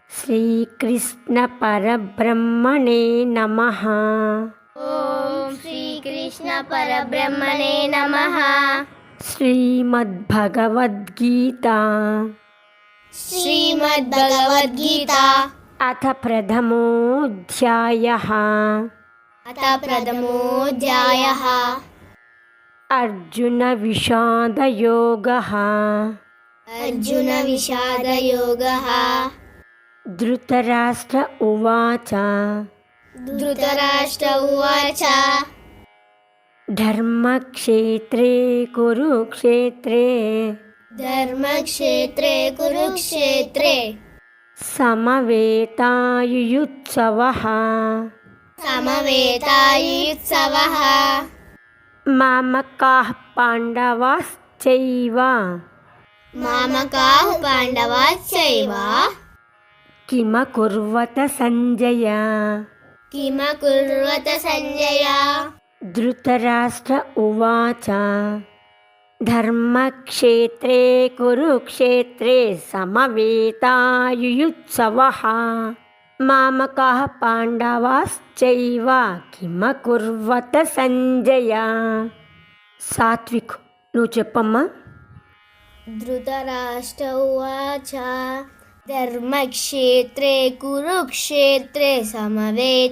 श्रीकृष्ण परब्रह्मणे नमः। ओम श्रीकृष्ण परब्रह्मणे नमः। श्रीमद्भगवद्गीता श्रीमद्भगवद्गीता अथ प्रथमोऽध्यायः। अथ प्रथमोऽध्यायः। अर्जुन विषादयोगः। अर्जुन विषादयोगः। धृतराष्ट्र उवाच धृतराष्ट्र उवाच धर्मक्षेत्रे कुरुक्षेत्रे धर्मक्षेत्रे कुरुक्षेत्रे समवेतायुयुत्सवः समवेतायुत्सवः। मामकाः पाण्डवाश्चैव मामकाः पाण्डवाश्चैव किमकुर्वत सञ्जय। किमकुर्वत सञ्जय। धृतराष्ट्र उवाच धर्मक्षेत्रे कुरुक्षेत्रे समवेतायुयुत्सवः मामकाः पाण्डवाश्चैव किमकुर्वत सञ्जय। సాత్విక్ నువ్వు చెప్పమ్మా. धृतराष्ट्र उवाच धर्मक्षेत्रे कुरुक्षेत्रे समवेतायुत्सवः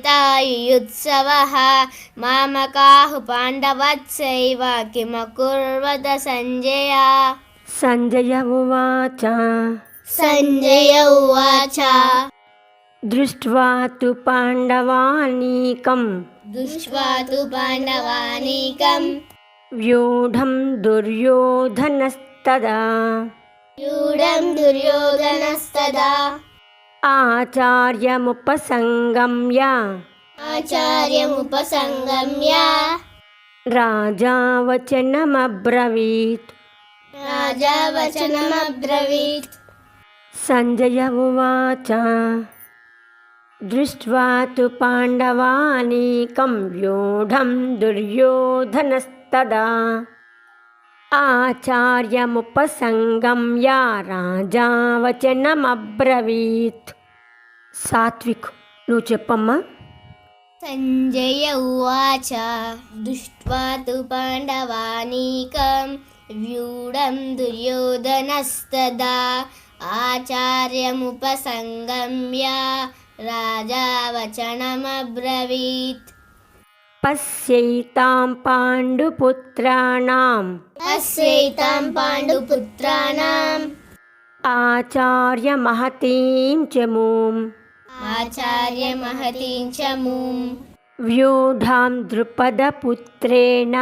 मामकाः पाण्डवाश्चैव किमकुर्वत सञ्जय। సంజయ ఉవాచ सञ्जय उवाच దృష్ట్వా తు పాండవానీకం दृष्ट्वा तु पाण्डवानीकं వ్యూఢం దుర్యోధనస్తదా व्यूढं दुर्योधनस्तदा ఆచార్యముపసంగమ్య आचार्यमुपसंगम्य రాజా వచనమబ్రవీత్. राजा वचनमब्रवीत्। సంజయ ఉవాచ దృష్ట్వా తు పాండవానీకం వ్యూఢం దుర్యోధనస్తదా ఆచార్యముపసంగమ్య రాజా వచనమబ్రవీత్. సాత్విక్ నువ్వు చెప్పమ్మా. सञ्जय उवाच दृष्ट्वा तु पाण्डवानीकं व्यूढं दुर्योधनस्तदा आचार्यमुपसंगम्य राजा वचनमब्रवीत्। పశ్యైతాం పాండుపుత్రాణం अस्यैतां पाण्डुपुत्राणाम् ఆచార్యమహతీం చమూం आचार्यमहतीं च मूं వ్యూఢాం ద్రుపదపుత్రేణ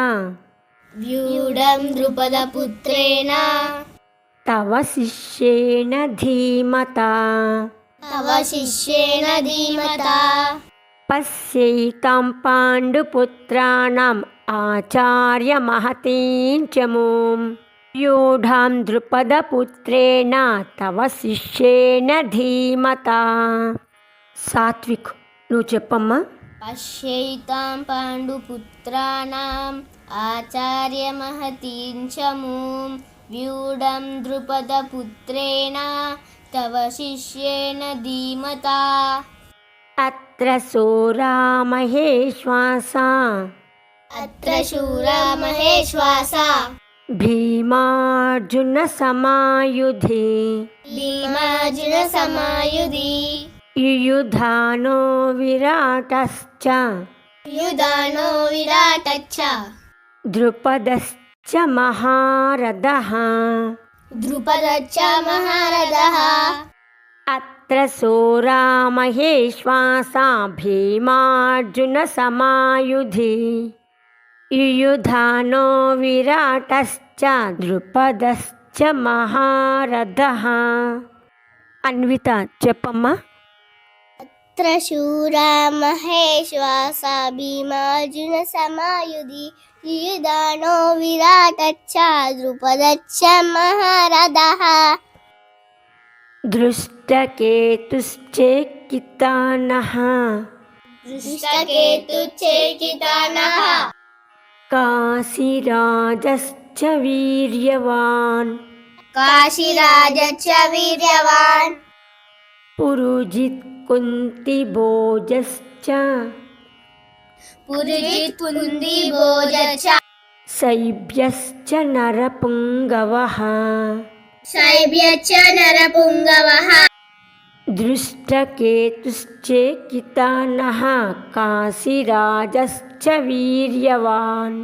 व्यूढं द्रुपदपुत्रेण తవ శిష్యేణ ధీమతా. तव शिष्येण धीमता। పశ్యైతాం పాండుపుత్రాణం ఆచార్యమహతీం చమూం వ్యూఢాం ద్రుపదపుత్రేణ తవ శిష్యేణ ధీమతా. సాత్విక్ నువ్వు చెప్పమ్మా. पश्यैतां पाण्डुपुत्राणाम् आचार्यमहतीं च मूं व्यूढं द्रुपदपुत्रेण तव शिष्येण धीमता। అత్ర శూరా మహేశ్వాసా अत्र शूरा महेश्वासा భీమార్జున సమాయుధి भीमार्जुनसमायुधि యుయుధానో విరాటశ్చ युधानो विराटच्च ద్రుపదశ్చ మహారథః. द्रुपदच्च महारथः। అత్ర శూరా మహేశ్వాసా భీమార్జున సమాయుధి యుయుధానో విరాటశ్చ ద్రుపదశ్చ మహారథః. అన్విత చెప్పమ్మా. अत्र शूरा महेश्वासा भीमार्जुनसमायुधि युधानो विराटच्च द्रुपदच्च महारथः। దృష్టకేతుశ్చేకితానః दृष्टकेतुश्चेकितानः కాశీరాజశ్చ వీర్యవాన్ काशीराजच्च वीर्यवान् पुरुजित् कुन्तिभोजश्च पुरुजित् कुन्तिभोजश्च शैब्यश्च नरपुङ्गवः शैब्यश्च नरपुङ्गवः दृष्टकेतुश्चेकितानः काशीराजश्च वीर्यवान्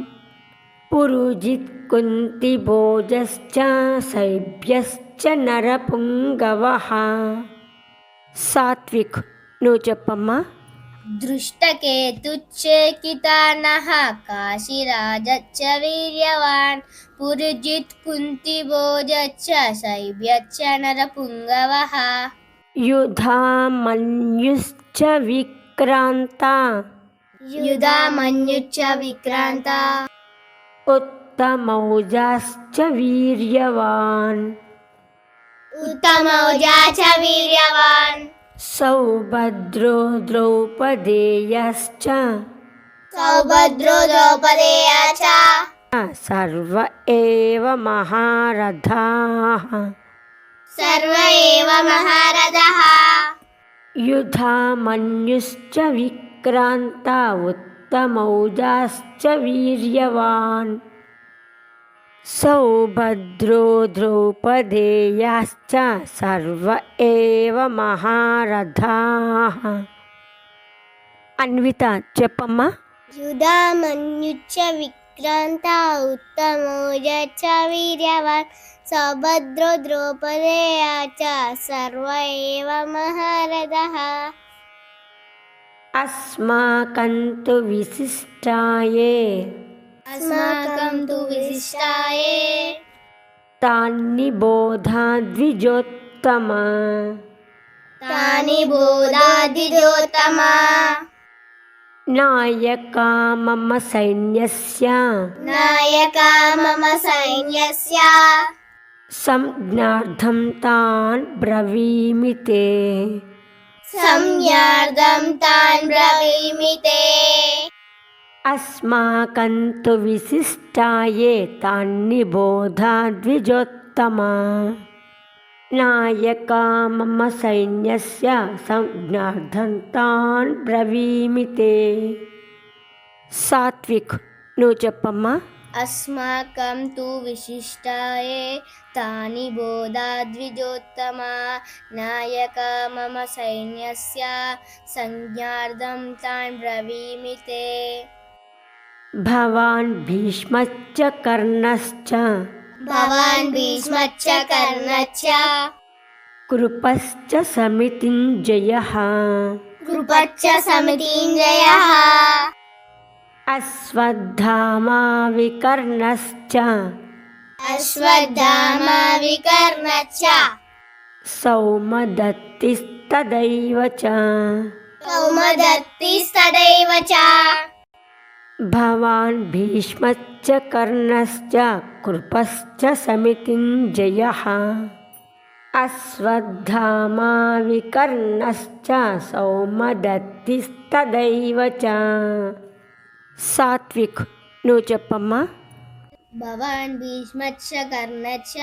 पुरुजित् कुन्तिभोजश्च शैब्यश्च नरपुङ्गवः सात्विक నువ్వు చెప్పమ్మా. दृष्टकेतुश्चेकितानः काशीराजश्च वीर्यवान् पुरुजित् कुन्तिभोजश्च शैब्यश्च नरपुङ्गवः युधामन्युश्च विक्रान्ता युधामन्युश्च विक्रान्ता उत्तमौजाश्च वीर्यवान् उत्तमौजा च वीर्यवान् सौभद्रो द्रौपदेयश्च सौभद्रो द्रौपदेया च सर्व एव महारथाः सर्व एव महारथः युधामन्युश्च विक्रान्ता उत्तमौजाश्च वीर्यवान् सौभद्रो द्रौपदेयाश्च सर्व एव महारथाः. అన్విత చెప్పమ్మా. युधामन्युश्च विक्रान्ता उत्तमौजा च वीर्यवान् सौभद्रो द्रौपदेया च सर्व एव महारथः अस्माकं तु विशिष्टाये अस्माकं तु विशिष्टाये तानि बोधा द्विजोत्तमा तानि बोधाद्विजोत्तमा नायका मम सैन्यस्य नायका मम सैन्यस्य संज्ञार्थं तान् ब्रवीमि ते संज्ञार्थं तान् ब्रवीमि ते अस्माकं तु विशिष्टाये तानि बोधा द्विजोत्तमा नायका मम सैन्यस्य संज्ञार्थं तान् ब्रवीमि ते सात्विक నువ్వు చెప్పమ్మా. अस्माकं तु विशिष्टाये तानि बोधाद्विजोत्तमा नायका मम सैन्यस्य संज्ञार्थं तान् ब्रवीमि ते भवान् भीष्मश्च कर्णश्च भवान् भीष्मश्च कर्णश्च कृपश्च समितिञ्जयः कृपश्च समितिञ्जयः अश्वत्थामा विकर्णश्च अश्वत्थामा विकर्णश्च सौमदत्तिस्तदैव च सौमदत्तिस्तदैव च भवान् भीष्मश्च कर्णश्च कृपश्च समितिञ्जयः अश्वत्थामा विकर्णश्च सौमदत्तिस्तदैव च सात्विक నువ్వు చెప్పమ్మా. भवान् भीष्मश्च कर्णश्च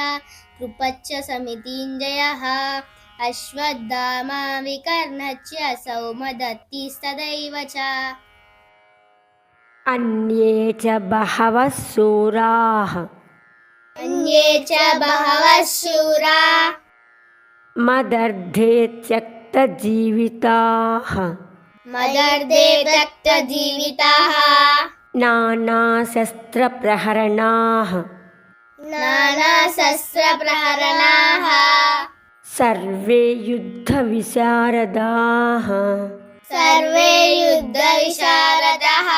कृपश्च समितिञ्जयः अश्वत्थामा विकर्णश्च सौमदत्तिस्तदैव च अन्ये च बहवः शूराः अन्ये च बहवः शूरा मदर्थे त्यक्तजीविताः मदर्थे त्यक्तजीविताः नानाशस्त्रप्रहरणाः नानाशस्त्रप्रहरणाः सर्वे युद्धविशारदाः सर्वे युद्धविशारदः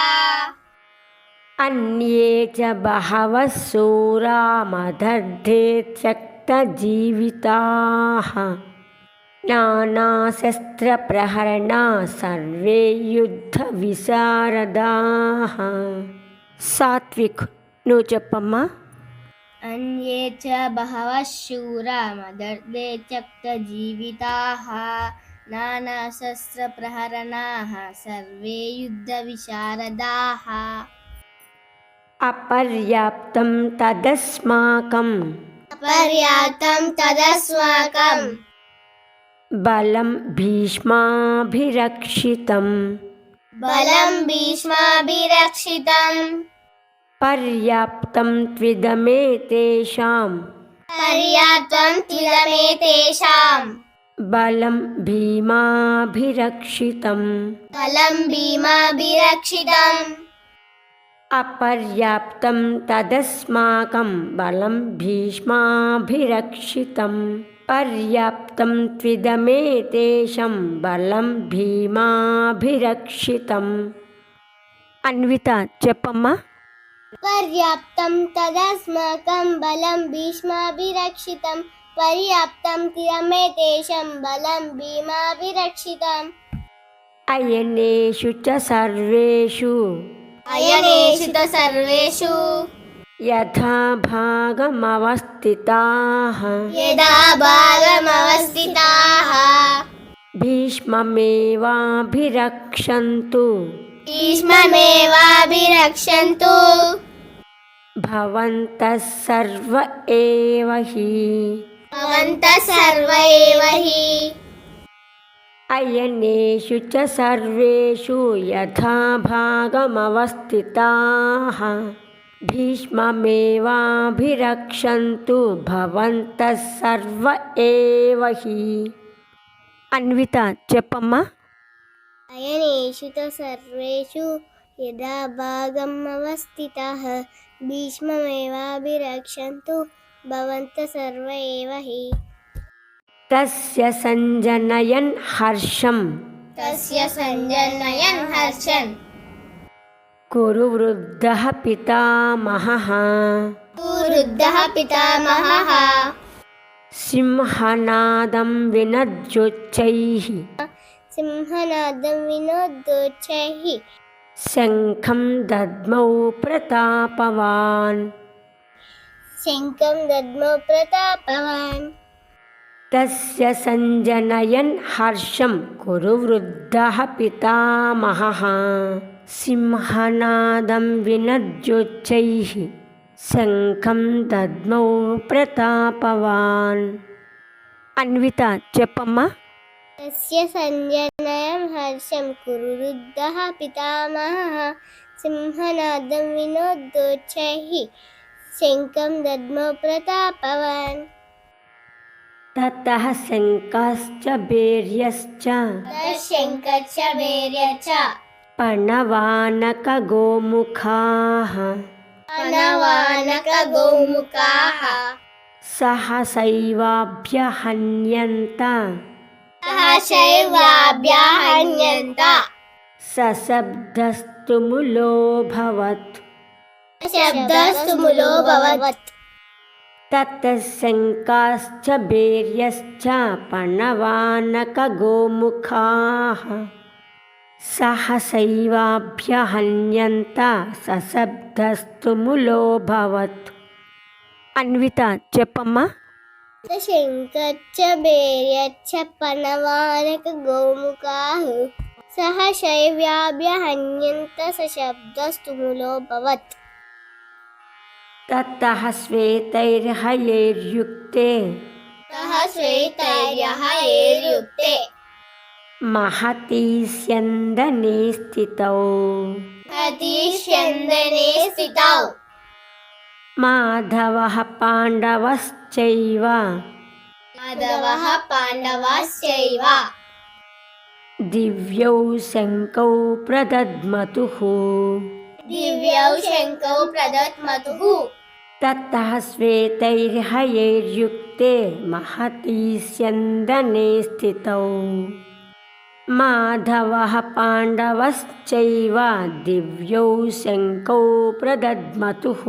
अन्ये च बहवः शूरा मदर्थे त्यक्तजीविताः नानाशस्त्रप्रहरणा सर्वे युद्धविशारदाः सात्विक నువ్వు చెప్పమ్మా. अन्ये च बहवः शूरा मदर्थे त्यक्तजीविताः नानाशस्त्रप्रहरणाः सर्वे युद्धविशारदाः अपर्याप्तं तदस्माकं पर्याप्तं तदस्माकं बलं भीष्माभिरक्षितम् बलं भीष्माभिरक्षितम् पर्याप्तं त्विदमेतेषां पर्याप्तं त्विदमेतेषाम् बलं भीमाभिरक्षितम् बलं भीमाभिरक्षितम् अपर्याप्तं तदस्माकं बलं भीष्माभिरक्षितम् पर्याप्तं त्विदमेतेषां बलं భీమాభిరక్షితం. అన్విత చెప్పమ్మా. पर्याप्तं तदस्माकं बलं भीष्माभिरक्षितं पर्याप्तं त्विदमेतेषां बलं भीमाभिरक्षितम् అయనేషు చ సర్వేషు अयनेषु च सर्वेषु యథా భాగమవస్థితాః यदा भागमवस्थिताः భీష్మమేవాభిరక్షन्तు भीष्ममेवाभिरक्षन्तु భవంతः సర్వ ఏవ హి. भवन्तः सर्व एव हि అయనేషు చ సర్వేషు యథా భాగమవస్థితాః భీష్మమేవాభిరక్షन्तు భవంతः సర్వ ఏవ హి. అన్విత చెప్పమ్మా. अयनेषु च सर्वेषु यदा भागमवस्थिताः भीष्ममेवाभिरक्षन्तु भवन्तः सर्व एव हि తస్య సంజనయన్ హర్షం तस्य सञ्जनयन् हर्षन् కురు వృద్ధః పితామహః वृद्धः पितामहः సింహనాదం వినద్యోచ్చైః सिंहनादं विनोदोच्चैः శంఖం దద్మౌ ప్రతాపవాన్. शङ्खं दद्मो प्रतापवान् తస్య సంజనయన్ హర్షం కురు వృద్ధః పితామహః సింహనాదం వినద్యోచ్చైః శంఖం దద్మౌ ప్రతాపవాన్. అన్విత చెప్పమ్మా. तस्य सञ्जनयं हर्षं कुरु वृद्धः पितामहः सिंहनादं विनोदोच्चैः शङ्खं दद्मो प्रतापवान् తతః శంఖశ్చ భేర్యశ్చ शङ्खश्च भैर्यश्च పణవానకగోముఖాః पणवानकगोमुखाः సహసైవాభ్యహన్యంత सहसैवाभ्यहन्यन्त సశబ్దస్తుములోऽభవత్. शब्दस्तुमुलोऽभवत् ततः शङ्खाश्च भैर्यश्च पणवानकगोमुखाः सहसैवाभ्यहन्यन्त सशब्दस्तुमुलोऽभवत्. అన్విత చెప్పమ్మా. शङ्खश्च भैर्यश्च पणवानकगोमुखाः सहसैवाभ्यहन्यन्त सशब्दस्तुमुलोऽभवत् ततः श्वेतैर्हयैर्युक्ते तः श्वेतैर्हयैर्युक्ते महती स्यन्दने स्थितौ अतिस्यन्दने स्थितौ माधवः पाण्डवश्चैव माधवः पाण्डवाश्चैव दिव्यौ शङ्खौ प्रदद्मतुः दिव्यौ शङ्खौ प्रदत्मतुः ततः श्वेतैर्हयैर्युक्ते महती स्यन्दने स्थितौ माधवः पाण्डवश्चैव दिव्यौ शङ्खौ प्रदद्मतुः.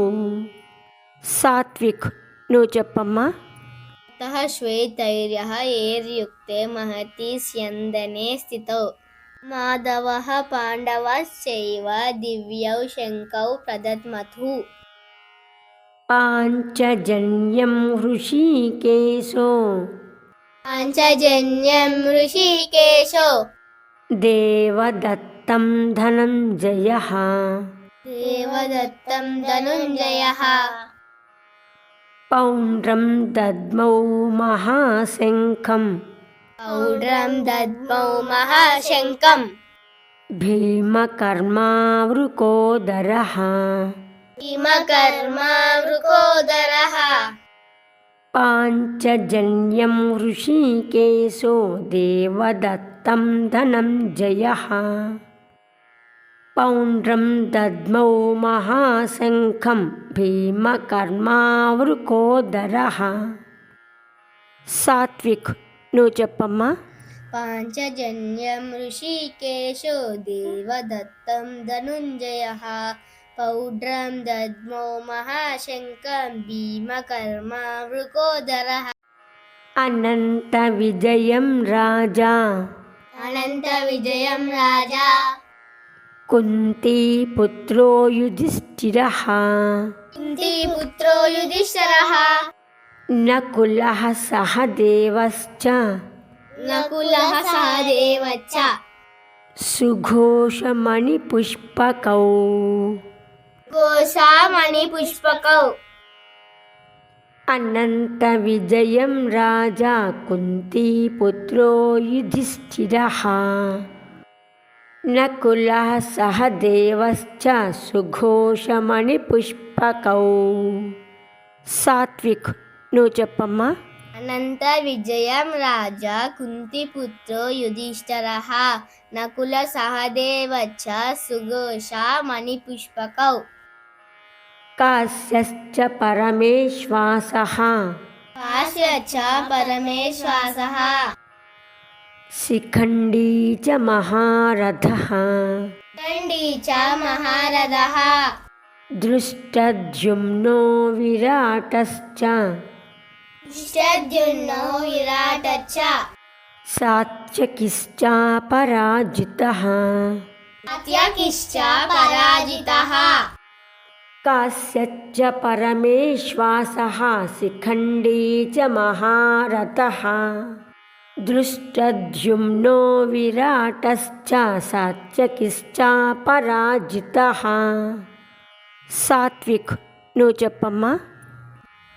సాత్విక్ నువ్వు చెప్పమ్మా. ततः श्वेतैर्हयैर्युक्ते महती स्यन्दने स्थितौ माधवः पाण्डवाश्चैव दिव्यौ शङ्खौ प्रदत्मतुः पाञ्चजन्यं हृषीकेशो पाञ्चजन्यं ऋषिकेशो देवदत्तं धनञ्जयः देवदत्तं धनुञ्जयः पौण्ड्रं दद्मौ महाशङ्खं पौड्रं दद्मौ महाशङ्कम् भीमकर्मावृकोदरः भीमकर्मावृकोदरः पाञ्चजन्यं ऋषिकेशो देवदत्तं धनञ्जयः पौण्ड्रं दद्मौ महाशङ्खं भीमकर्मावृकोदरः सात्विक నువ్వు చెప్పమ్మా. पाञ्चजन्यं ऋषिकेशो देवदत्तं धनुञ्जयः पौड्रं दद्मौ महाशङ्खं भीमकर्मावृकोदरः అనంత విజయం రాజా अनन्तविजयं राजा కుంతీపుత్రో యుధిష్ఠిరः कुन्तीपुत्रो युधिष्ठिरः నకులः సహదేవశ్చ नकुलः सहदेवश्च సుఘోషమణిపుష్పకౌ गोसामणिपुष्पकौ అనంత విజయం రాజా కుంతీపుత్రో యుధిష్ఠిరः నకులः సహదేవశ్చ సుఘోషమణిపుష్పకౌ సాత్విక్ నువ్వు చెప్పమ్మా. अनन्तविजयं राजा कुन्तीपुत्रो युधिष्ठिरः नकुल सहदेवश्च सुघोषा मणिपुष्पकौ काश्यश्च परमेश्वासः काश्य च परमेश्वासः शिखण्डी च महारथः दण्डी च महारथः दृष्टद्युम्नो विराटश्च दृष्टद्युम्नो विराटश्च सात्यकिश्चापराजितः सात्यकिश्च पराजितः काश्यश्च परमेश्वासः शिखण्डी च महारथः दृष्टद्युम्नो विराटश्च सात्यकिश्चापराजितः सात्विक నువ్వు చెప్పమ్మా.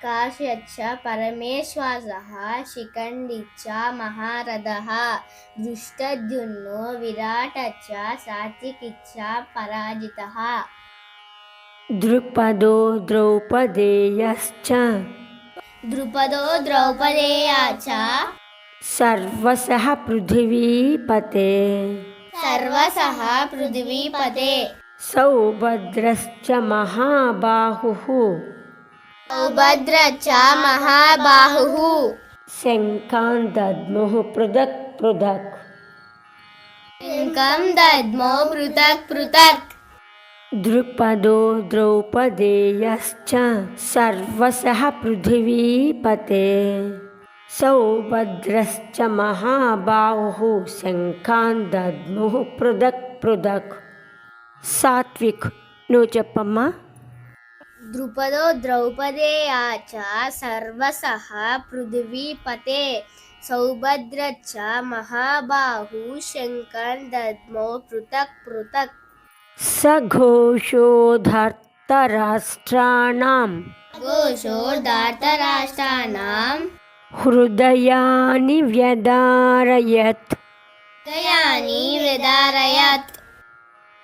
काश्यश्च परमेश्वासः शिखण्डिश्च महारथः दृष्टद्युम्नो विराटश्च सात्विकिश्च पराजितः द्रुपदो द्रौपदेयश्च द्रुपदो द्रौपदेया च सर्वशः पृथिवीपते सर्वशः पृथिवीपते सौभद्रश्च महाबाहुः सौभद्र च महाबाहुः शङ्खान् दद्मुः पृथक् पृथक् शङ्खं दद्मो पृथक् पृथक् द्रुपदो द्रौपदेयश्च सर्वशः पृथिवीपते सौभद्रश्च महाबाहुः शङ्खान् दद्मुः पृथक् पृथक् सात्विक నువ్వు చెప్పమ్మా. द्रुपदो द्रौपदेया च सर्वशः पृथिवीपते सौभद्र च महाबाहु शङ्खं दद्मो पृथक् पृथक् सघोषोधर्तराष्ट्राणां घोषोर्धार्तराष्ट्राणां हृदयानि व्यदारयत् दयानि व्यदारयत्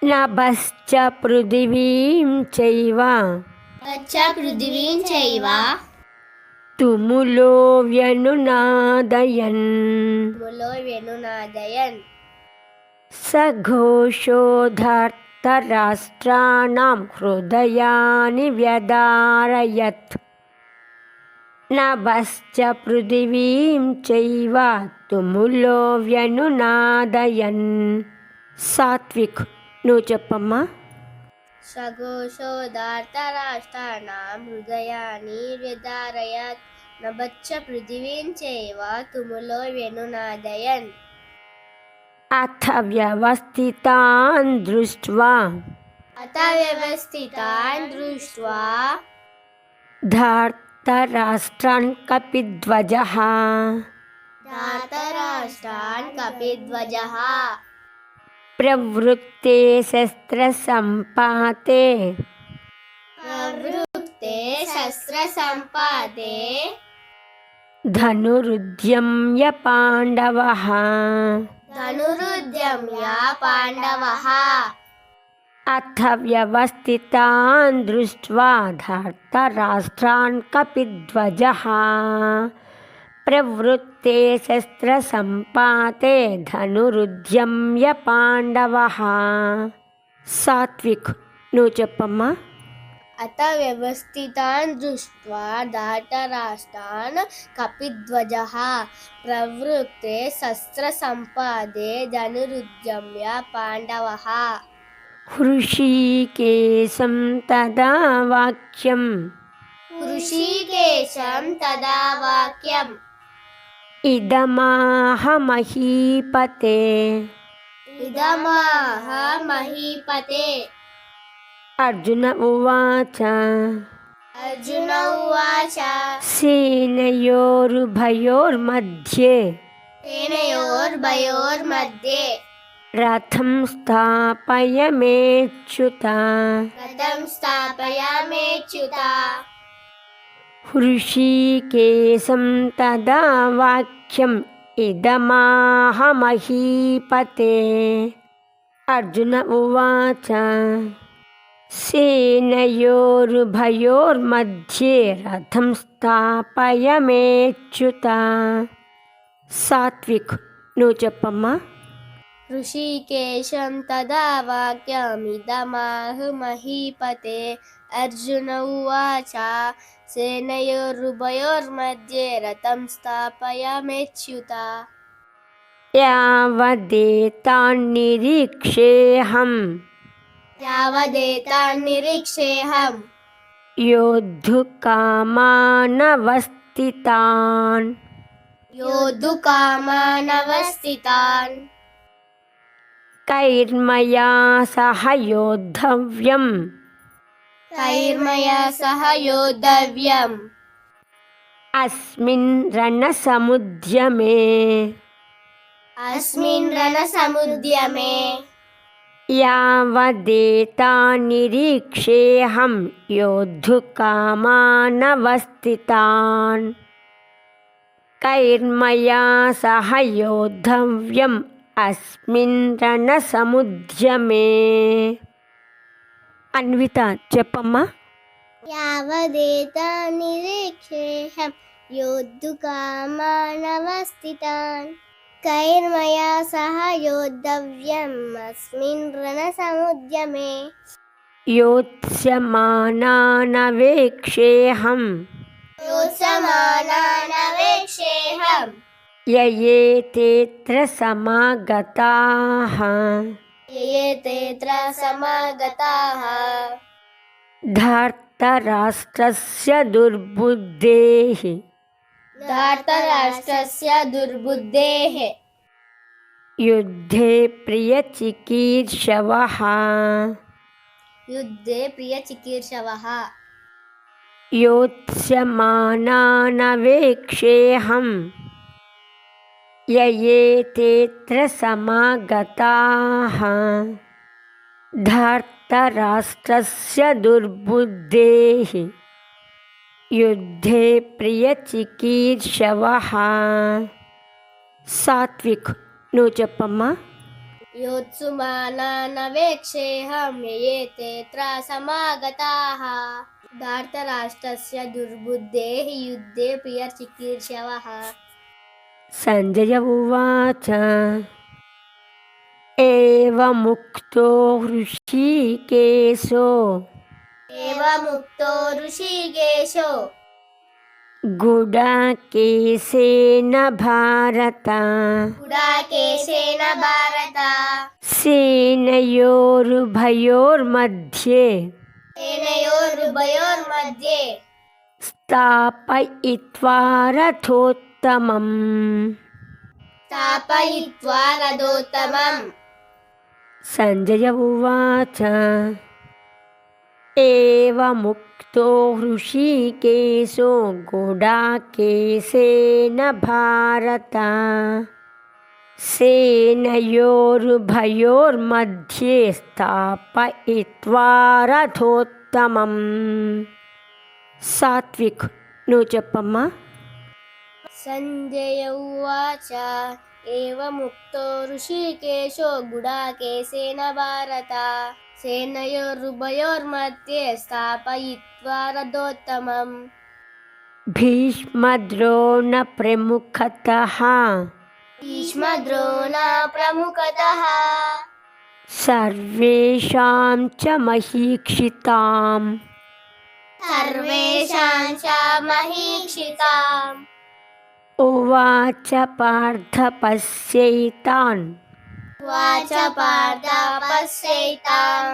नभश्च पृथिवीं चैव तच्च पृथिवीं चैव तुमुलो व्यनुनादयन् मुलो व्यनुनादयन् सघोषोधर्तराष्ट्राणां हृदयानि व्यदारयत् नभश्च पृथिवीं चैव तुमुलो व्यनुनादयन् सात्विक నువ్వు చెప్పమ్మా. सघोषोधार्तराष्ट्राणां हृदयानि व्यदारयत् नभश्च पृथिवीं चैव तुमुलो व्यनुनादयन् अथ व्यवस्थितान् दृष्ट्वा अथ व्यवस्थितान् दृष्ट्वा धार्तराष्ट्रान् कपिध्वजः धार्तराष्ट्रान् कपिध्वजः प्रवृत्ते शस्त्रसम्पाते प्रवृत्ते शस्त्रसम्पाते धनुरुद्यम्य पाण्डवः धनुरुद्यम्य पाण्डवः अथ व्यवस्थितान् दृष्ट्वा धर्तराष्ट्रान् कपिध्वजः प्रवृत्ते शस्त्रसम्पाते धनुरुद्यम्य पाण्डवः सात्विक నువ్వు చెప్పమ్మా. अत व्यवस्थितान् दृष्ट्वा धार्तराष्ट्रान् कपिध्वजः प्रवृत्ते शस्त्रसम्पादे धनुरुद्यम्य पाण्डवः हृषीकेशं तदा वाक्यम् ऋषिकेशं तदा वाक्यम् इदमाह महीपते इदमाह महीपते अर्जुन उवाच अर्जुन उवाच सेनयोरुभयोर्मध्ये सेनयोर्भयोर्मध्ये रथं स्थापयमेच्युत रथं स्थापयामेच्युता हृषीकेशं तदा वाक्यम् इदमाह महीपते अर्जुन उवाच सेनयोरुभयोर्मध्ये रथं स्थापयमेच्युत सात्विक నువ్వు చెప్పమ్మా. ऋषिकेशं तदा वाक्यमिदमाह महीपते अर्जुन उवाच सेनयोरुभयोर्मध्ये रथं स्थापयामेच्युता यावदेतान्निरीक्षेऽहम् यावदेतान्निरीक्षेऽहं योद्धुकामानवस्थितान् योद्धुकामानवस्थितान् कैर्मया सह योद्धव्यम् कैर्मया सह योद्धव्यम् अस्मिन् रणसमुद्यमे अस्मिन् रणसमुद्यमे यावदेतान्निरीक्षेऽहं योद्धुकामानवस्थितान् कैर्मया सह योद्धव्यम् अस्मिन् रणसमुद्यमे అన్విత చెప్పమ్మా. यावदेतान्निरीक्षेऽहं योद्धुकामानवस्थितान् कैर्मया सह योद्धव्यम् अस्मिन् रणसमुद्यमे योत्स्यमानानवेक्षेऽहं योत्स्यमानानवेक्षेऽहं ययेतेऽत्र समागताः ये तेऽत्र समागताः धार्तराष्ट्रस्य दुर्बुद्धेः धार्तराष्ट्रस्य दुर्बुद्धेः युद्धे प्रियचिकीर्षवः युद्धे प्रियचिकीर्षवः योत्स्यमानानवेक्षेऽहं ययेतेऽत्र समागताः धार्तराष्ट्रस्य दुर्बुद्धेः युद्धे प्रियचिकीर्षवः सात्विक నువ్వు చెప్పమ్మా. योत्सुमानानवेक्षेऽहं ये तेऽत्र समागताः धार्तराष्ट्रस्य दुर्बुद्धेः युद्धे प्रियचिकीर्षवः సంజయ ఉవాచ ఏవముక్తో హృషీకేశో एवमुक्तो ऋषिकेशो गुडाकेशेन भारत गुडाकेशेन भारत सेनयोरुभयोर्मध्ये सेनयोरुभयोर्मध्ये स्थापयित्वा रथोत्तमम् स्थापयित्वा रथोत्तमम् సంజయ ఉవాచ ఏవముక్తో హృషీకేశో గుడాకేశేన భారత సేనయోరుభయోర్मध्ये స్థాపయిత్వా రథోత్తమం సాత్విక్ నువ్వు చెప్పమ్మా. సంజయ ఉవాచ ఏవముక్తో ఋషికేశో గుడాకేశేన భారత సేనయోరుభయోర్मध्ये స్థాపయిత్వా రథోత్తమం. భీష్మద్రోణ ప్రముఖతః భీష్మద్రోణ ప్రముఖతః సర్వేషాం చ మహీక్షితాం సర్వేషాం చ మహీక్షితాం. ఉవాచ పార్థ పశ్యైతాన్ వాచ పార్థ పశ్యైతాం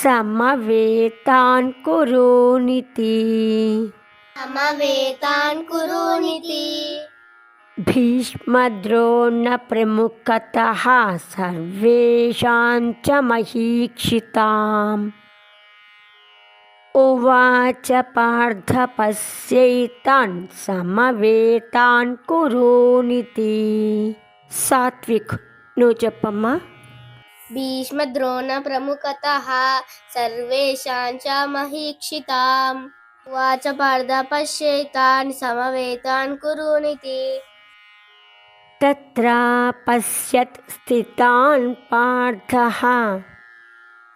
సమవేతాన్ కురునితి. సమవేతాన్ కురునితి. భీష్మద్రోణ ప్రముఖతః సర్వేషాం చ మహీక్షితాం. ఉవాచ పార్థ పశ్యైతాన్ సమవేతాన్ కురునితి. సాత్విక్ నువ్వు చెప్పమ్మా. భీష్మద్రోణ ప్రముఖతః సర్వేషాం చ మహీక్షితాం. వాచ పార్థ పశ్యైతాన్ సమవేతాన్ కురునితి. తత్ర పశ్యత్ స్థితాన్ పార్థః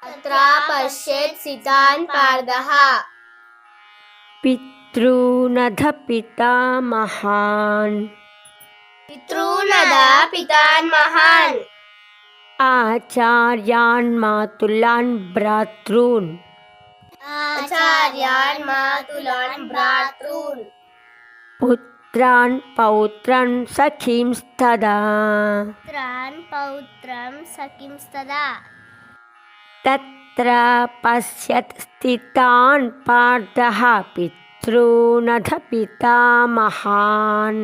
తత్ర పశ్యేత్ స్థితాన్ పార్థః పితॄనధ పితామహాన్ పితॄనద పితామహాన్ ఆచార్యాన్ మాతులాన్ భ్రాతॄన్ ఆచార్యాన్ మాతులాన్ భ్రాతॄన్ పుత్రాన్ పౌత్రాన్ సఖీంస్తదా. పుత్రాన్ పౌత్రం సఖింస్తదా. తత్ర పశ్యత్ స్థితాన్ పార్థః పితॄనధ పితామహాన్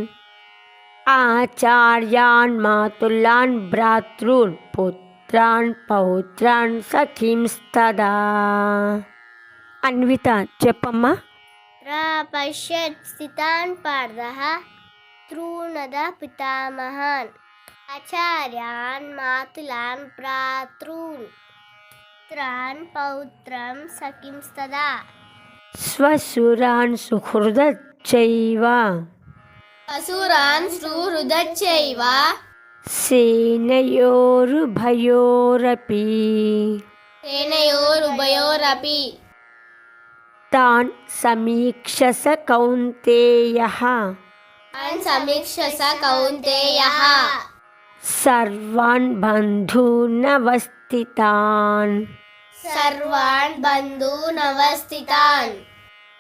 ఆచార్యాన్ మాతులాన్ భ్రాతॄన్ పుత్రాన్ పౌత్రాన్ సఖీంస్తదా. అన్విత చెప్పమ్మా. పశ్యత్ స్థితాన్ పార్థః పితॄనద పితామహాన్ ఆచార్యాన్ మాతులాన్ భ్రాతॄన్ పుత్రాన్ పౌత్రం సఖింస్తదా. స్వసురాన్ సుహృదచ్చైవ అసురాన్ సుహృదచ్చైవ సేనయోరుభయోరపి సేనయోరుభయోరపి తాన్ సమీక్షస కౌంతేయః తాన్ సమీక్షస కౌంతేయః సర్వాన్ బంధూనవస్థితాన్ సర్వాన్ బంధూనవస్థితాన్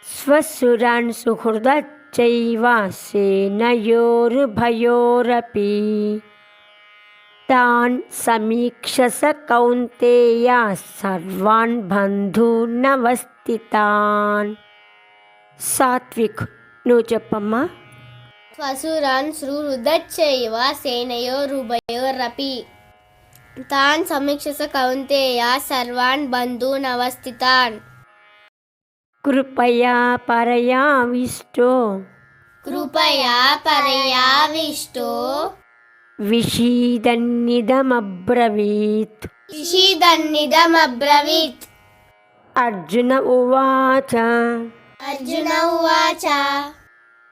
స్వసురాన్ సుహృదచ్చైవ సేనయోరుభయోరపి తాన్ సమీక్షస కౌంతేయ సర్వాన్ బంధూనవస్థితాన్. సాత్విక్ నువ్వు చెప్పమ్మా. స్వసురాన్ సుహృదచ్చైవ సేనయోరుభయోరపి తాన్ సమీక్షస కౌంతేయ సర్వాన్ బంధూనవస్థితాన్. కృపయా పరయావిష్టో కృపయా పర్యావిష్టో విషీదన్నిదమబ్రవీత్. విషీదన్నిదమబ్రవీత్. అర్జున ఉవాచ అర్జున ఉవాచ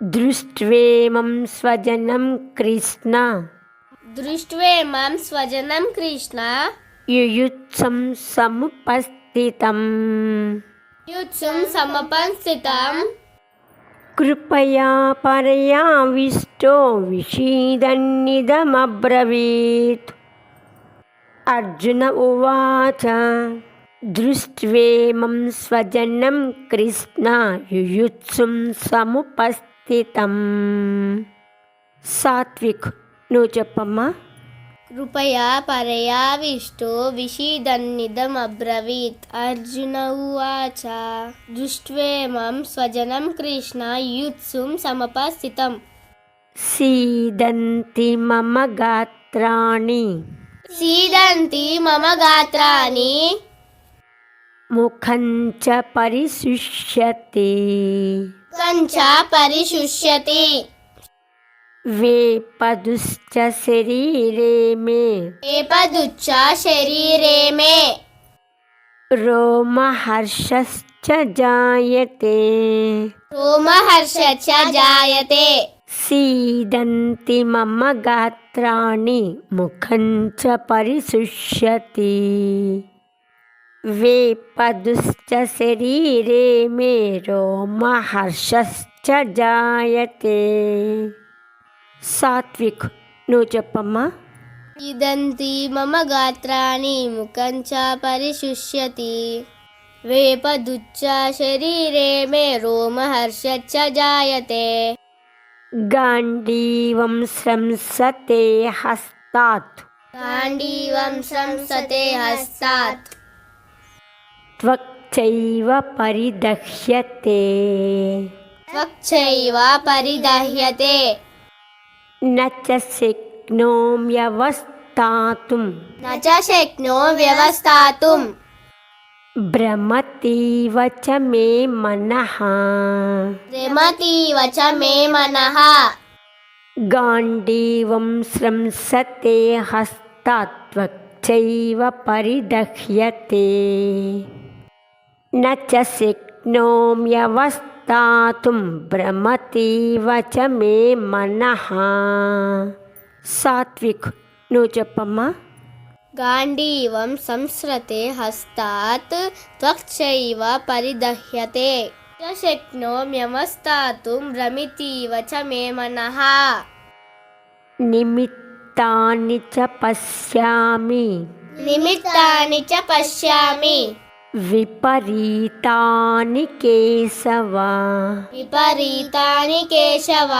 దృష్ట్వేమం స్వజనం కృష్ణ దృష్ట్వేమం స్వజనం కృష్ణ యుయుత్సం సముపస్థితం. యుత్సుం సమపస్థితం. కృపయా పరయావిష్టో విషీదన్నిదమబ్రవీత్. అర్జున ఉవాచ దృష్ట్వేమం స్వజనం కృష్ణ యుయుత్సుం సముపస్థితం. సాత్విక్ నువ్వు చెప్పమ్మా. కృపయా పర్యావిష్టో విషీదన్నిదమబ్రవీత్. అర్జున ఉవాచ దృష్ట్వేమం స్వజనం కృష్ణ యుత్సుం సమపస్థితం. సీదంతి మమ గాత్రాణి సీదంతి మమ గాత్రాణి ముఖం చ పరిశుష్యతే కంచ పరిశుష్యతి. వేపదుశ్చ శరీరే మే ఏపదుచ్చ శరీరే మే రోమహర్షశ్చ జాయతే. రోమహర్ష చ జాయతే. सीदन्ति मम गात्राणि मुखं च परिशुष्यति वेपदुश्च शरीरे मे रोमहर्षश्च जायते सात्विक నువ్వు చెప్పమ్మా ఇదంతి మమ గాత్రాణి ముఖం చ పరిశుష్యతి వేపదుచ్చ శరీరే మే రోమహర్షచ్చ జాయతే గాంధీవం స్రంసతే హస్తాత్ గాంధీవం సంసతే హస్తాత్ త్వక్చైవ పరిదహ్యతే త్వక్చైవ పరిదహ్యతే న చ శక్నోమ్యవస్థాతుం న చ శక్నో వ్యవస్థాతుం భ్రమతీవ చ మే మనః రమతీవ చ మే మనః గాంధీవం స్రంసతే హస్తాత్ త్వక్చైవ పరిదహ్యతే న చ శక్నోమ్యవస్థాతుం భ్రమతీవ చ మే మనః సాత్విక్ నువ్వు చెప్పమ్మా గాంధీవం సంస్రతే హస్తాత్ త్వక్చైవ పరిదహ్యతే న శక్నోమ్యవస్థాతుం భ్రమితీవ చ మే మనః నిమిత్తాని చ పశ్యామి నిమిత్తాని చ పశ్యామి విపరీతాని కేశవ విపరీతాని కేశవ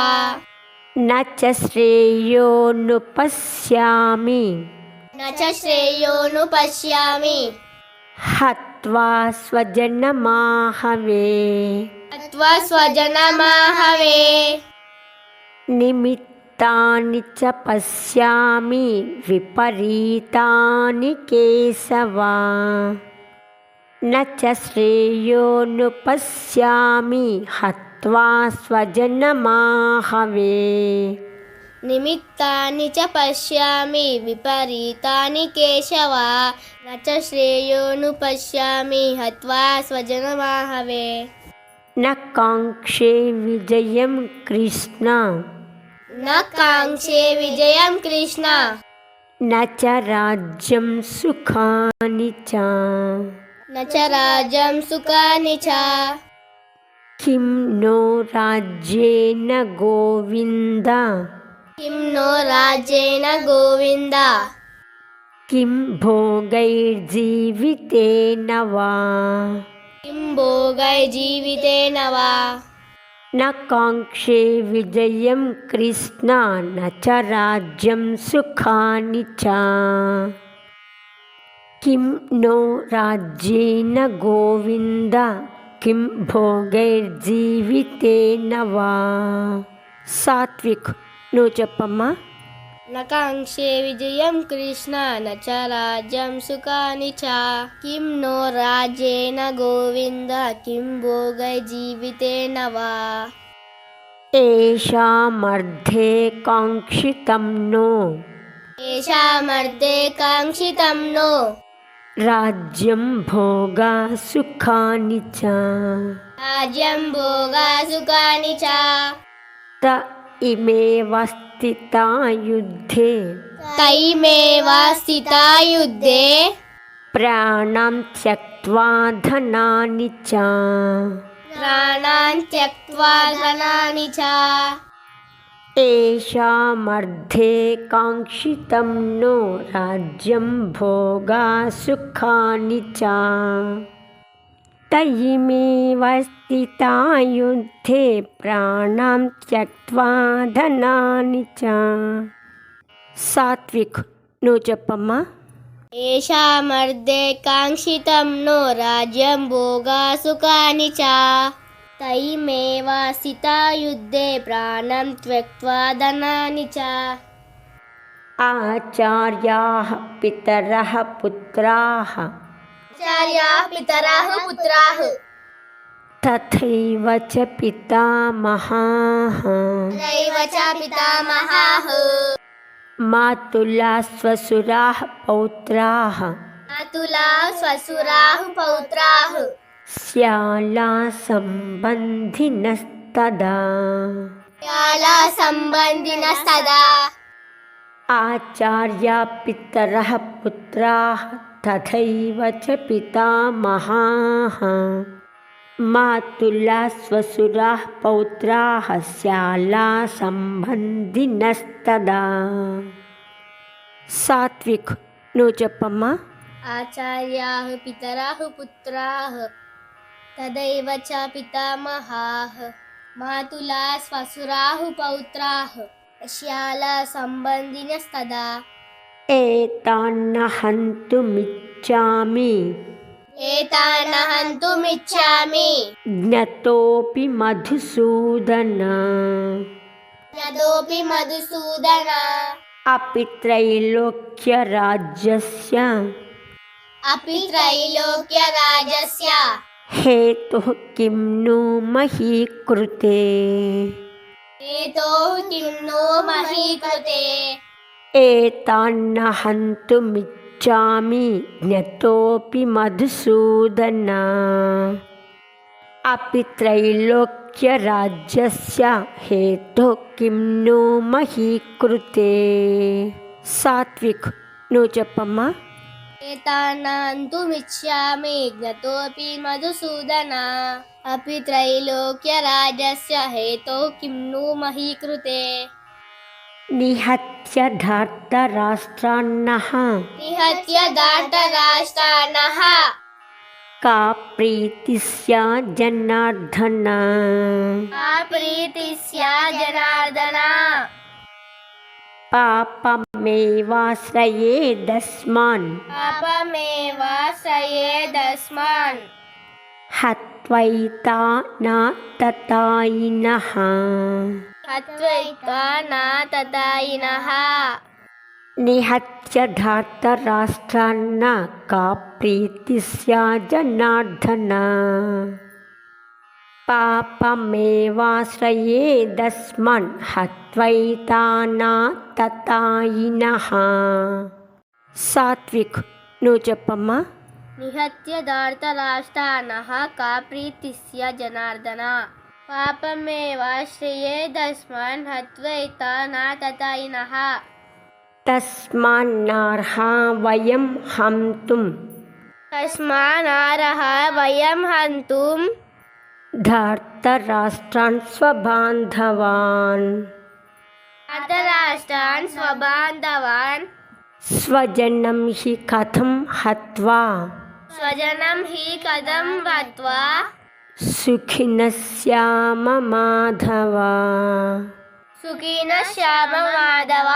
న చ శ్రేయోను పశ్యామి న చ శ్రేయోను పశ్యామి హత్వా స్వజనమాహవే అత్వా స్వజనమాహవే నిమిత్తాని చ పశ్యామి విపరీతాని కేశవ న చ శ్రేయోను పశ్యామి హత్వా స్వజనమాహవే నిమిత్తాని చ పశ్యామి విపరీతాని కేశవ న చ శ్రేయోను పశ్యామి హత్వా స్వజనమాహవే న కాంక్షే విజయం కృష్ణ న కాంక్షే విజయం కృష్ణ న చ రాజ్యం సుఖాని చ న చ రాజ్యం సుఖాని చ కిం నో రాజ్యేన గోవింద కిం నో రాజ్యేన గోవింద కిం భోగైర్జీవితేన వా కిం భోగై జీవితేన వా న కాంక్షే విజయం కృష్ణ న చ రాజ్యం సుఖాని చ కిం నో రాజ్యేన గోవింద కిం భోగైర్జీవితేన వా సాత్విక్ నువ్వు చెప్పమ్మా న కాంక్షే విజయం కృష్ణ న చ రాజ్యం సుఖాని చ కిం నో రాజ్యేన గోవింద కిం భోగై జీవితేన వా ఏషామర్థే కాంక్షితం నో ఏషామర్థే కాంక్షితం నో రాజ్యం భోగా సుఖాని చ రాజ్యం భోగా సుఖాని చ త ఇమేవ స్థితా యుద్ధే తైమేవ స్థితా యుద్ధే ప్రాణం త్యక్త్వా ధనాని చ ప్రాణాన్ త్యక్త్వా ధనాని చ ఏషామర్థే కాంక్షితం నో రాజ్యం భోగా సుఖాని చ తయిమేవ స్థితా యుద్ధే ప్రాణం త్యక్త్వా ధనాని చ సాత్విక్ నువ్వు చెప్పమ్మా ఏషామర్థే కాంక్షితం నో రాజ్యం భోగా సుఖాని చ తైమేవ స్థితా యుద్ధే ప్రాణం త్యక్త్వా ధనాని చ ఆచార్యాః పితరః పుత్రాః ఆచార్యాః పితరః పుత్రాః తథైవ చ పితామహాః తథైవ చ పితామహాః మాతులా శ్వశురాः పౌత్రాः మాతులా శ్వశురాः పౌత్రాः శ్యాలా సంబంధినస్తదా शाला सम्बन्धिनस्तदा आचार्या पितरः पुत्राः तथैव च पितामहाः मातुला स्वसुराः पौत्राः श्याला सम्बन्धिनस्तदा सात्विक నువ్వు చెప్పమ్మా. आचार्याः पितराः पुत्राः तदैव च पितामहाः मातुला स्वसुराः पौत्राः श्याला सम्बन्धिनस्तदा एतान्न हन्तुमिच्छामि एतान् हन्तुमिच्छामि ज्ञतोऽपि मधुसूदन यदोऽपि मधुसूदन अपि त्रैलोक्यराज्यस्य अपि त्रैलोक्यराजस्य हेतुः किं नु मही कृते हेतोः किं नो महीकृते एतान्न हन्तुमिच्छामि ज्ञतोऽपि मधुसूदन अपि त्रैलोक्यराज्यस्य हेतुः किं नु मही कृते सात्विक నువ్వు చెప్పమ్మా. एतान् हन्तुमिच्छामि ज्ञतोऽपि मधुसूदन अपि त्रैलोक्यराजस्य हेतोः किं नु महीकृते निहत्य धार्तराष्ट्रान्नः निहत्य दार्ढराष्ट्रान्नः का प्रीतिः स्यात् जनार्दन का प्रीतिः स्यात् जनार्दन पापमेवाश्रयेदस्मान् पापमेवाश्रयेदस्मान् हत्वैतानाततायिनः हत्वैका न ततायिनः निहत्य धार्तराष्ट्रान्न का प्रीतिः स्यात् जनार्दन पापमेवाश्रयेदस्मान् हत्वैतानाततायिनः सात्विక్ నువ్వు చెప్పమ్మా. निहत्य दार्ढराष्ट्रान्नः का प्रीतिः स्यात् जनार्दन पापमेवाश्रयेदस्मान् हत्वैता न ततायिनः तस्मान्नार्हा वयं हन्तुं तस्मान्नार्हा वयं हन्तुं धार्तराष्ट्रान् स्वबान्धवान् धार्तराष्ट्रान् स्वबान्धवान् स्वजनं हि कथं हत्वा स्वजनं हि कथं हत्वा सुखिनः स्याम माधव सुखिनः श्याम माधव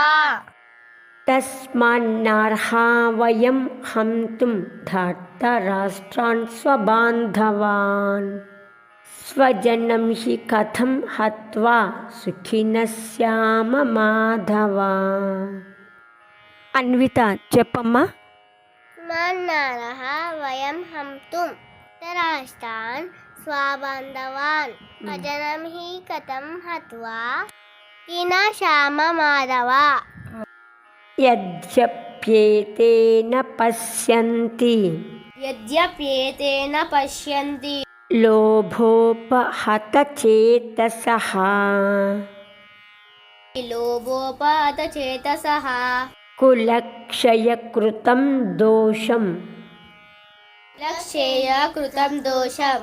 तस्मान्नार्हा वयं हन्तुं धार्तराष्ट्रान् स्वबान्धवान् स्वजनं हि कथं हत्वा सुखिनः स्याम माधव అన్విత చెప్పమ్మా. तस्मान्नार्हा वयं हन्तुं धार्तराष्ट्रान् स्वबान्धवान् स्वजनं हि कथं हत्वा सुखिनः श्याम माधव यद्यप्येतेन पश्यन्ति यद्यप्येतेन पश्यन्ति लोभोपहतचेतसः लोभोपहतचेतसः कुलक्षयकृतं दोषं लक्षेयकृतं दोषं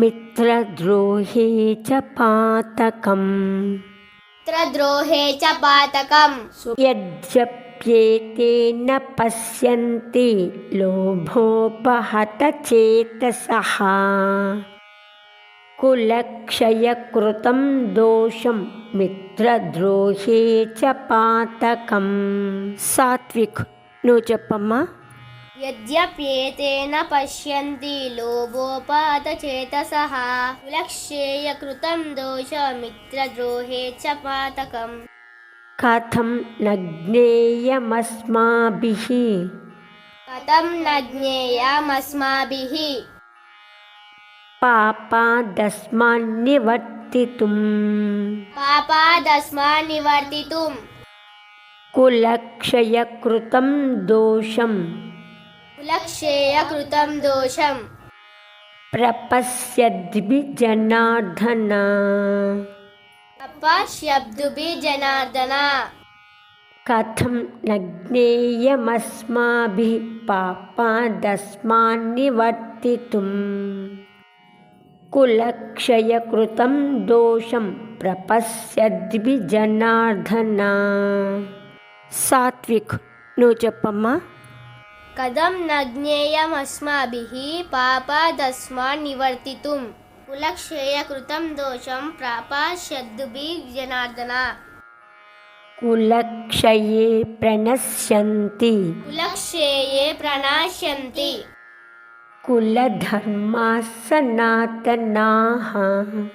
मित्रद्रोहे च पातकम् मित्रद्रोहे च पातकम् यद्यप्येतेन पश्यन्ति लोभोपहतचेतसः कुलक्षयकृतं दोषं मित्रद्रोहे च पातकम् सात्विక్ నువ్వు చెప్పమ్మా. यद्यप्येतेन पश्यन्ति लोभोपहतचेतसः कुलक्षेयकृतं दोषमित्रद्रोहे च पातकम् कथं न ज्ञेयमस्माभिः कथं न ज्ञेयमस्माभिः पापादस्मान्निवर्तितुम् पापादस्मान् निवर्तितुम् कुलक्षयकृतं दोषं कुलक्षेयकृतं दोषं प्रपश्यद्भिः जनार्दन तपश्यब्दुभिः जनार्दन कथं न ज्ञेयमस्माभिः पापादस्मान्निवर्तितुम् कुलक्षयकृतं दोषं प्रपश्यद्भिः जनार्दन सात्विक నువ్వు చెప్పమ్మా. कथं न ज्ञेयमस्माभिः पापादस्मान् निवर्तितुं कुलक्षयकृतं दोषं प्रापश्यद्भिः जनार्दन कुलक्षये प्रणश्यन्ति कुलक्षये प्रणश्यन्ति कुलधर्माः सनातनाः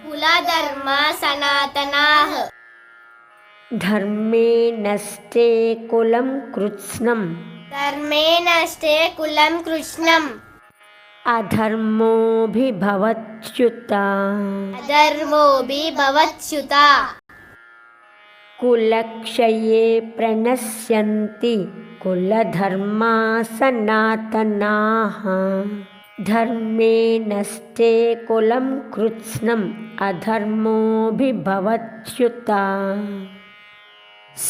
कुलधर्मा सनातनाः धर्मे नष्टे कुलं कृत्स्नम् धर्मे नष्टे कुलं कृष्णम् अधर्मोऽभिभवत्युता अधर्मोऽभिभवत्युता कुलक्षये प्रणश्यन्ति कुलधर्माः सनातनाः धर्मे नष्टे कुलं कृत्स्नम् अधर्मोऽभिभवत्युता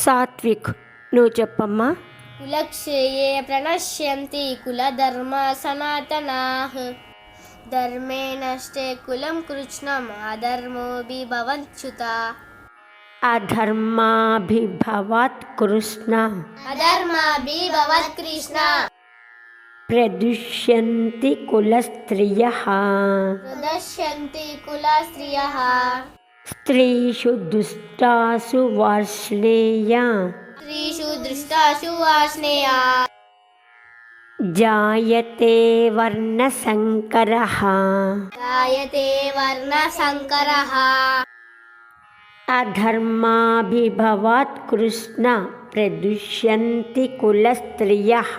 सात्विक నువ్వు చెప్పమ్మా. कुलक्षये प्रणश्यन्ति कुलधर्मा सनातनाः धर्मे नष्टे कुलं कृष्णम् अधर्मोऽभिभवत्युता अधर्माभिभवात् कृष्ण अधर्माभिभवत् कृष्ण प्रदुष्यन्ति कुलस्त्रियः प्रदर्शन्ति कुलस्त्रियः स्त्रीषु दुष्टासु वार्ष्णेया स्त्रीषु दृष्टासु वार्ष्णेया जायते वर्णसङ्करः जायते वर्णसङ्करः अधर्माभिभवात् कृष्ण प्रदुष्यन्ति कुलस्त्रियः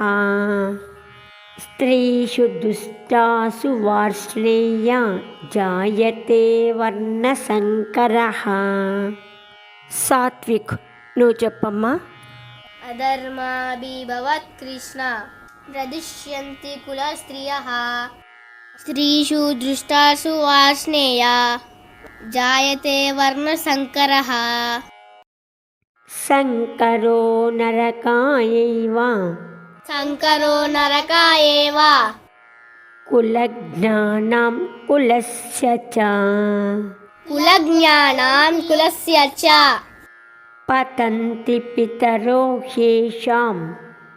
स्त्रीषु दुष्टासु वार्ष्णेया जायते वर्णसङ्करः सात्विक నువ్వు చెప్పమ్మా. अधर्माभिभवत् कृष्ण प्रदुष्यन्ति कुलस्त्रियः स्त्रीषु दृष्टासु वार्ष्णेया जायते वर्णसङ्करः शङ्करो नरकायैव शङ्करो नरकायैव कुलज्ञानां कुलस्य च कुलज्ञानां कुलस्य च पतन्ति पितरो ह्येषां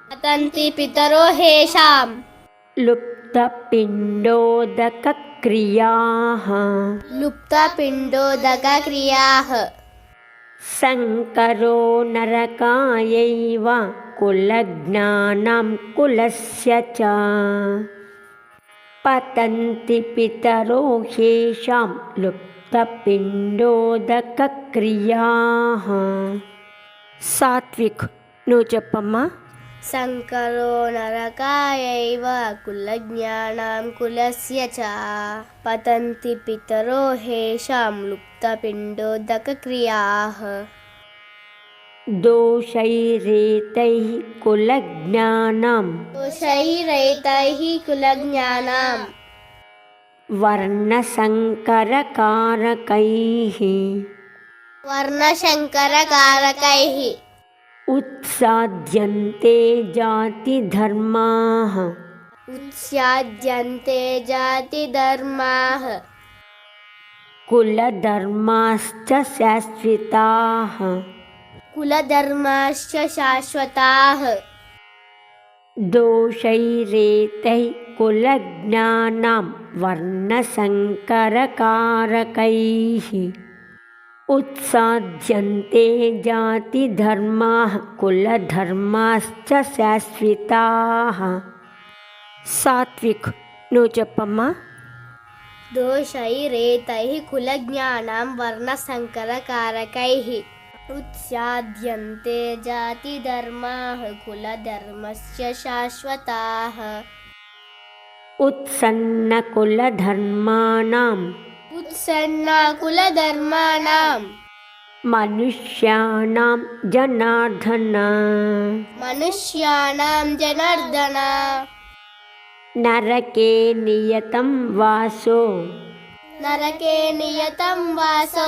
पतन्ति पितरो हेषां लुप्तपिण्डोदकक्रियाः लुप्तपिण्डोदकक्रियाः शङ्करो नरकायैव कुलज्ञानां कुलस्य च पतन्ति पितरो ह्येषां लुप्तपिण्डोदकक्रियाः सात्विक నువ్వు చెప్పమ్మా. शङ्करो नरकायैव कुलज्ञानां कुलस्य च पतन्ति पितरो हेषां लुप्तपिण्डोदकक्रियाः दोषैरेतैः कुलज्ञानां दोषैरेतैः कुलज्ञानां वर्णसङ्करकारकैः वर्णशङ्करकारकैः उत्साद्यन्ते जातिधर्माः उत्स्याद्यन्ते जातिधर्माः कुलधर्माश्च शाश्वताः कुलधर्माश्च शाश्वताः दोषैरेतैः कुलज्ञानां वर्णसङ्करकारकैः उत्साद्यन्ते जातिधर्माः कुलधर्माश्च शाश्वताः सात्विक నువ్వు చెప్పమ్మా. दोषैरेतैः कुलज्ञानां वर्णसङ्करकारकैः उत्स्याद्यन्ते जातिधर्माः कुलधर्मस्य शाश्वताः उत्सन्नकुलधर्माणाम् उत्सन्नकुलधर्माणां मनुष्याणां जनार्दन मनुष्याणां जनार्दन नरके नियतं वासो నరకే నియతం వాసో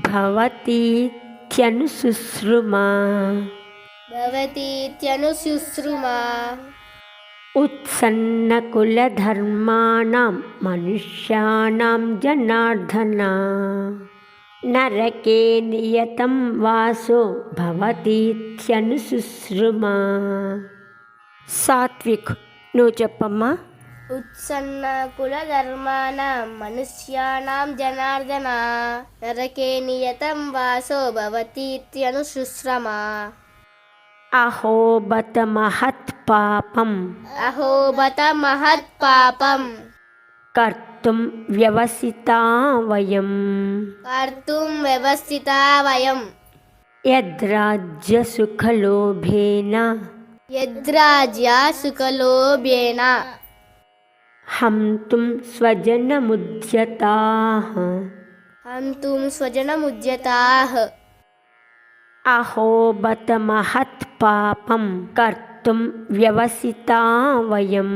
భవతీత్యనుశుశ్రుమా భవతీత్యనుశుశ్రుమా ఉత్సన్నకులధర్మాణం మనుష్యాణం జనార్దన నరకే నియతం వాసో భవతీత్యనుశుశ్రుమా. సాత్విక్, నువ్వు చెప్పమ్మా. ఉత్సన్న కుల ధర్మాణం మనుష్యాణం జనార్దన నరకే నియతం వాసో భవతీత్యనుశుశ్రమా. అహోబత మహత్ పాపం అహోబత మహత్ పాపం కర్తుం వ్యవసితా వయం కర్తుం వ్యవస్థితా వయం యద్రాజ్యసుఖలోభేన యద్రాజ్య సుఖలోభ్యేన హంతుం స్వజనముద్యతాః హంతుం స్వజనముద్యతాః. అహోబత మహత్ పాపం కర్తుం వ్యవసితా వయం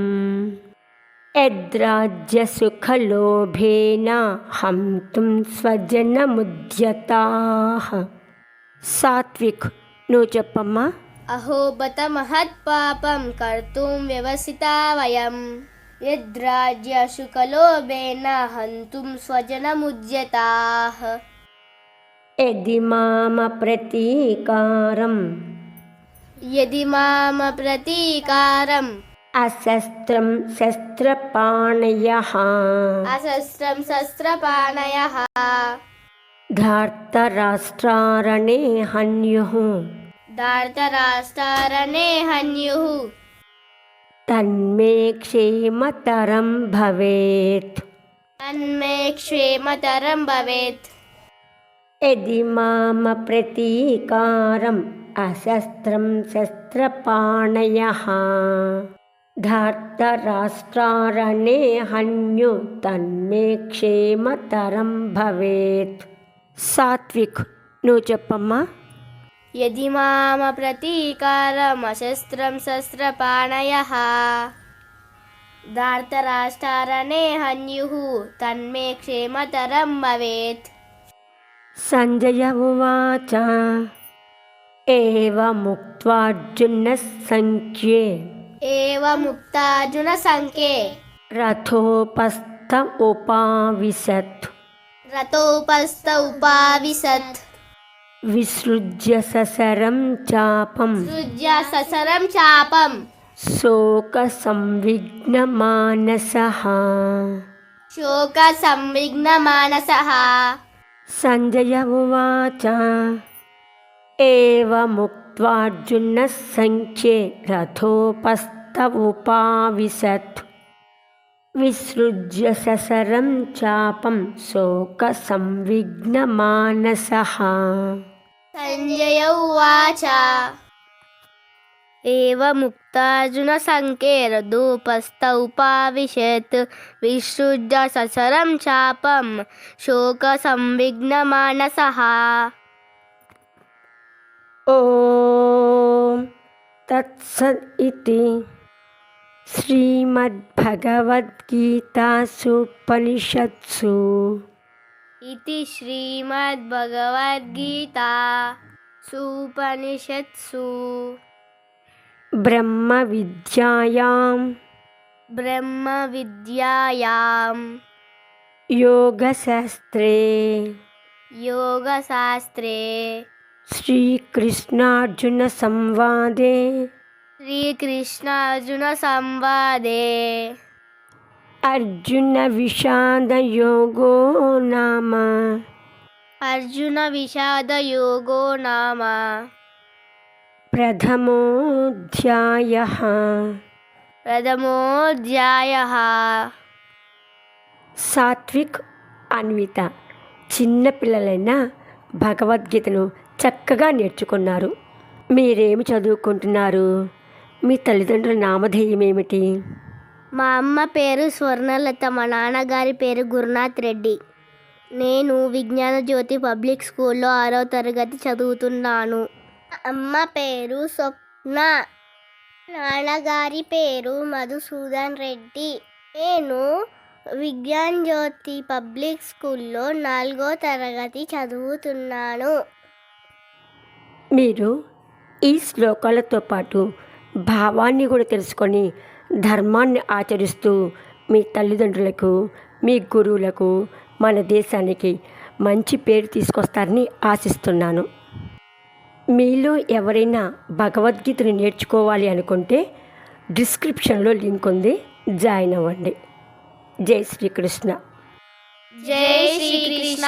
యద్రాజ్యసుఖలోభేన హంతుం స్వజనముద్యతాః. సాత్విక్, నువ్వు చెప్పమ్మా. అహోబత మహత్ పాపం కర్తుం వ్యవసితా వయం యద్రాజ్య సుఖలోభేన హంతుం స్వజనముద్యతాః. యది మామ ప్రతీకారం యది మామ ప్రతీకారం అశస్త్రం శస్త్రపాణయః అశస్త్రం శస్త్రపాణయః ధార్తరాష్ట్రారణే హన్యుః ధార్తరాష్ట్రారణే హన్యుః తన్మే క్షేమతరం భవేత్. తన్మే క్షేమతరం భవేత్. యది మామ ప్రతీకారం అశస్త్రం శస్త్రపాణయః ధార్తరాష్ట్రారణే హన్యు తన్మే క్షేమతరం భవేత్. సాత్విక్, నువ్వు చెప్పమ్మా. యది మామ ప్రతీకారం అశస్త్రం శస్త్రపాణయః ధార్తరాష్ట్రారణే హన్యుః తన్మే క్షేమతరం భవేత్. సంజయ ఉవాచ ఏవముక్త్వార్జునః సంఖ్యే ఏవముక్తార్జున సంఖ్యే రథోపస్థ ఉపావిశత్ రథోపస్థ ఉపావిశత్ విసృజ్య ససరం చాపం సృజ్య ససరం చాపం శోక సంవిఘ్నమానసః. శోక సంవిఘ్న మానసః. సంజయ ఉవాచ ఏవముక్త్వార్జునః సంఖ్యే రథోపస్థ ఉపావిశత్ విసృజ్య ససరం చాపం శోక సంవిఘ్నమానసః. సంజయ ఉవాచ ఏవముక్తార్జున సంఖ్యే రథోపస్థ ఉపావిశత్ విసృజ్య ససరం చాపం శోక సంవిఘ్న మానసః. ఓం తత్సద్ ఇతి శ్రీమద్భగవద్గీతాసూపనిషత్సు ఇది శ్రీమద్భగవద్గీతా సుపనిషత్సు బ్రహ్మ విద్యాయాం బ్రహ్మ విద్యాయాం యోగశాస్త్రే యోగశాస్త్రే శ్రీకృష్ణార్జున సంవాదే శ్రీకృష్ణార్జున సంవాదే అర్జున విషాద యోగో నామ అర్జున విషాద యోగో నామ ప్రథమోధ్యాయః. ప్రథమోధ్యాయః. సాత్విక్, అన్విత చిన్నపిల్లలైనా భగవద్గీతను చక్కగా నేర్చుకున్నారు. మీరేమి చదువుకుంటున్నారు? మీ తల్లిదండ్రుల నామధేయం ఏమిటి? మా అమ్మ పేరు స్వర్ణలత, మా నాన్నగారి పేరు గురునాథ్ రెడ్డి. నేను విజ్ఞాన జ్యోతి పబ్లిక్ స్కూల్లో 6వ తరగతి చదువుతున్నాను. అమ్మ పేరు స్వప్న, నాన్నగారి పేరు మధుసూదన్ రెడ్డి. నేను విజ్ఞాన్ జ్యోతి పబ్లిక్ స్కూల్లో 4వ తరగతి చదువుతున్నాను. మీరు ఈ శ్లోకాలతో పాటు భావాన్ని కూడా తెలుసుకొని ధర్మాన్ని ఆచరిస్తూ మీ తల్లిదండ్రులకు, మీ గురువులకు, మన దేశానికి మంచి పేరు తీసుకొస్తారని ఆశిస్తున్నాను. మీలో ఎవరైనా భగవద్గీతను నేర్చుకోవాలి అనుకుంటే డిస్క్రిప్షన్లో లింక్ ఉంది, జాయిన్ అవ్వండి. జై శ్రీకృష్ణ. జై శ్రీకృష్ణ.